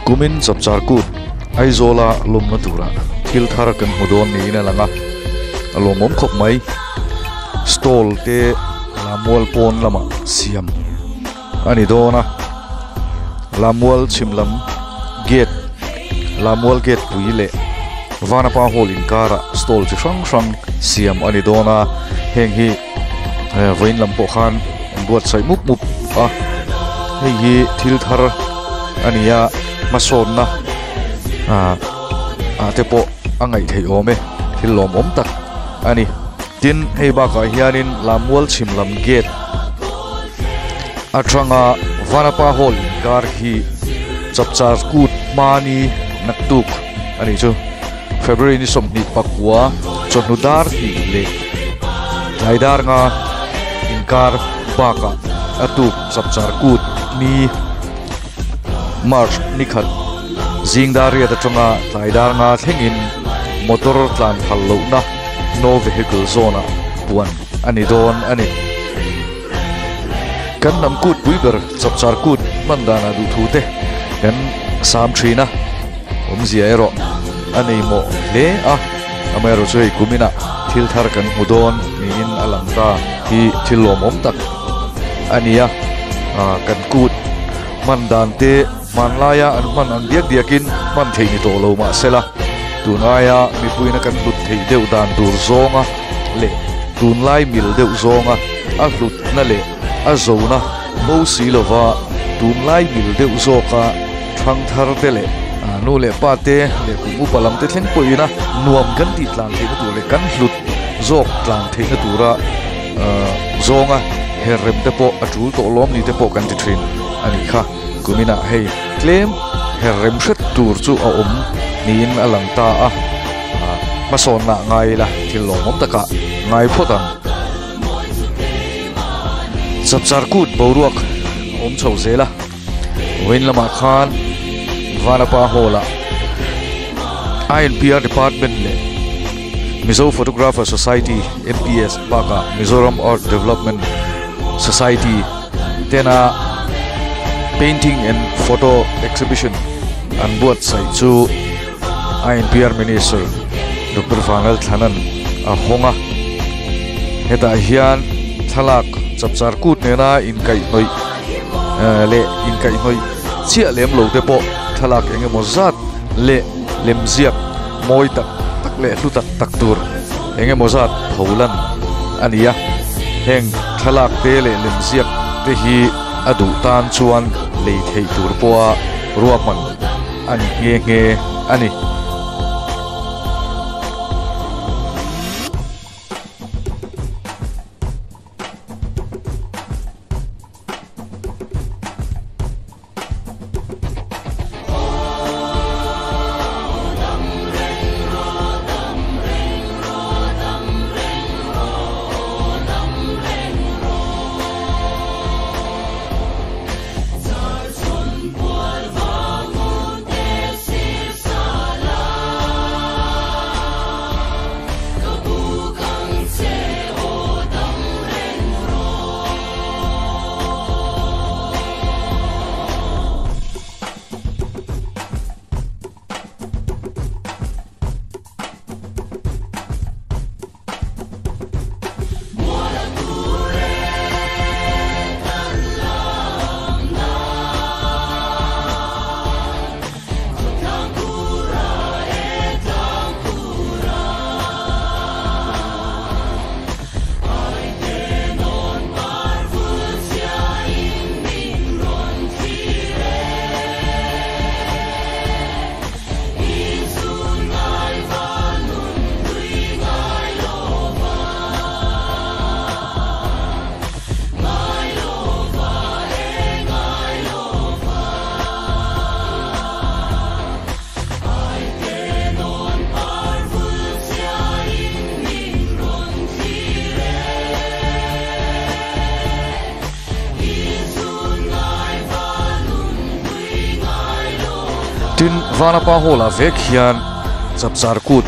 kumin chapchar kut aizola lomna tura thil thar kan mudon ni na langa alomom khop mai stall te lamwal pon lama siam ani dona lamwal chimlam gate lamwal gate puile vanapa hol in kara stall chi sang siam ani dona heng hi vein lampo khan buat sai mup a hei hi thil thar ania mason na tepo angai thei ome thil lom om tak ani tin hei ba ka hianin lamwal chimlam gate atranga vanapa hol kar hi chapchar kut mani naktuk ani chu February ni somni pakwa chonudar hi le laidar nga inkar baka atu chapchar kut ni March nikhat zingdaria da chunga laidar nga thengin motor tlan phallo na no vehicle zona puan ani don ani kan nam kut buiber chapchar kut mandana du thute kan sam thina zia ero ani mo le amero choi kumina thil thar kan mudon niin alangta hi thilom om tak ania kan kut mandan te manlaya an man ang diakin man theini to lo ma sela tunaya mi puina kan lut thei deu dan dur zonga le tunlai mil deu zonga a lut na le a zona bo silova tunlai mil deu zoka thang thar te le nu le pa te le ku palam te thleng poina nuam kan ti tlang the tu le kan lut zok tlang the na tura zonga herrem te po atu to lom ni te po kan ti thin ani kha kumina hei claim herrem shet tur chu a niin alangta mason na ngai la thilom om taka ngai photan chapchar kut boruak om chho zela wen lama khan vanapa hola INPR department le Mizo Photographer Society MPS baka Mizoram Art Development Society tena painting and photo exhibition an buat sai chu INPR minister Dr. Fangal Thanan a honga heta hian thalak chapchar kut nena in kai noi le in kai noi chia lem lo te po thalak enge mozat le lemziak moi tak le hlu tak tur enge mozat tholan ania heng thalak te le lemziak te hi adu tan chuan le thei tur poa ruaman ani nge ani tin vanapa hola vek hian chapchar kut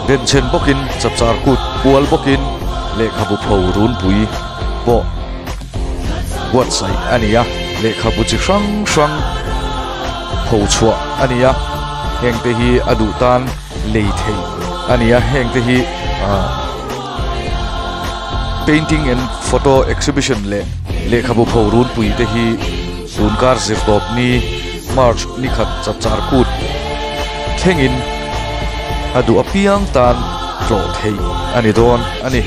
den chen bokin chapchar kut pual bokin le khabu phau run pui po what sai ania le khabu chi sang phô chua ania heng te hi adu tan lei thei ania heng te hi painting and photo exhibition le khabu phorun pui te hi tunkar zirtop ni march ni khat chapchar kut thengin adu apiang tan tlo thei ani don ani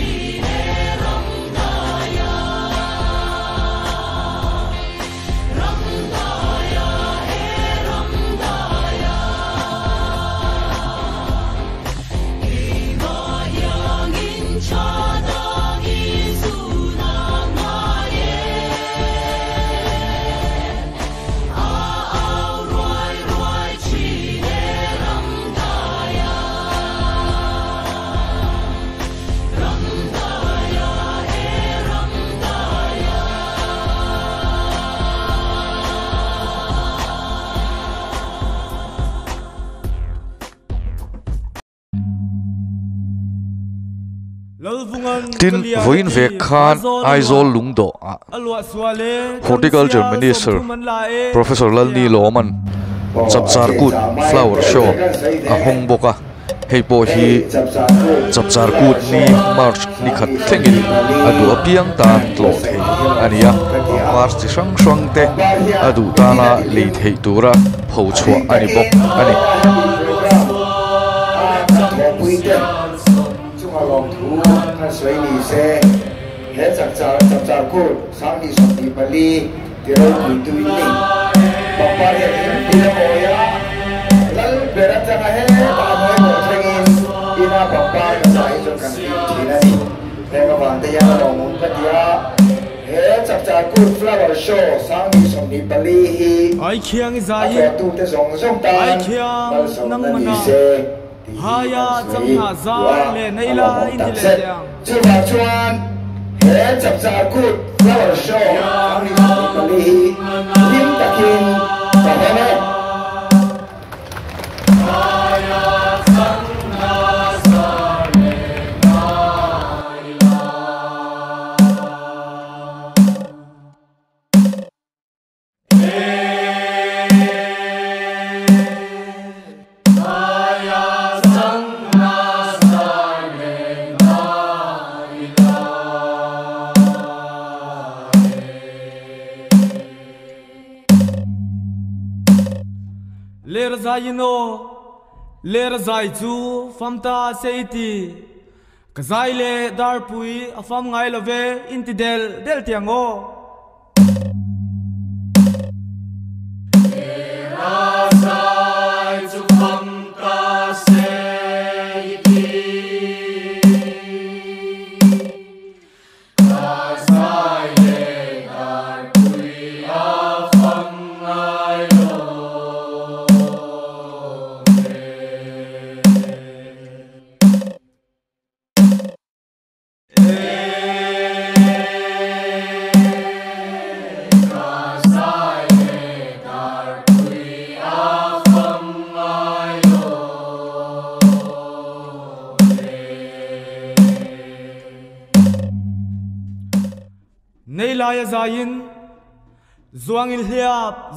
tin voin vek khan aizol lungdo horticulture minister professor lalni loman chapchar kut flower show a hong boka heipo hi chapchar kut ni march ni khat thlengin adu apiang tan tlo thei ania march chi sang sang te adu tana lei thei tura pho chua ani bok ani suy nghĩ sẽ hết chặt chặt cốt sáng đi sập đi bali thì rồi tụi tụi đi bọc ba hiện đi đâu rồi á lần về đặt ra hết ba mươi một thanh niên đi ra bọc ba cái giải cho cần đi thì này nên các bạn thấy là đồng muốn cái gì á hết chặt cốt flower show sáng đi sập đi bali hi ai khiang giải tụi te song ta ai khiang nang mana haya changha za le nei la in le jang chuan chuan he chap cha kut flower show ang ni pali lim takin ta hene haya changha za le ler zaino ler zai chu famta seiti kazai le dar pui afam ngai love inti del tiango ler zai chu famta seiti kazai le dar pui afam ngai nei la ya zain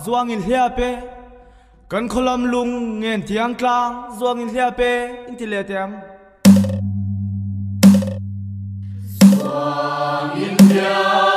zuang il hiape kan kholam lung ngen thiang tlang zuang il hiape intile tiam zuang il hiape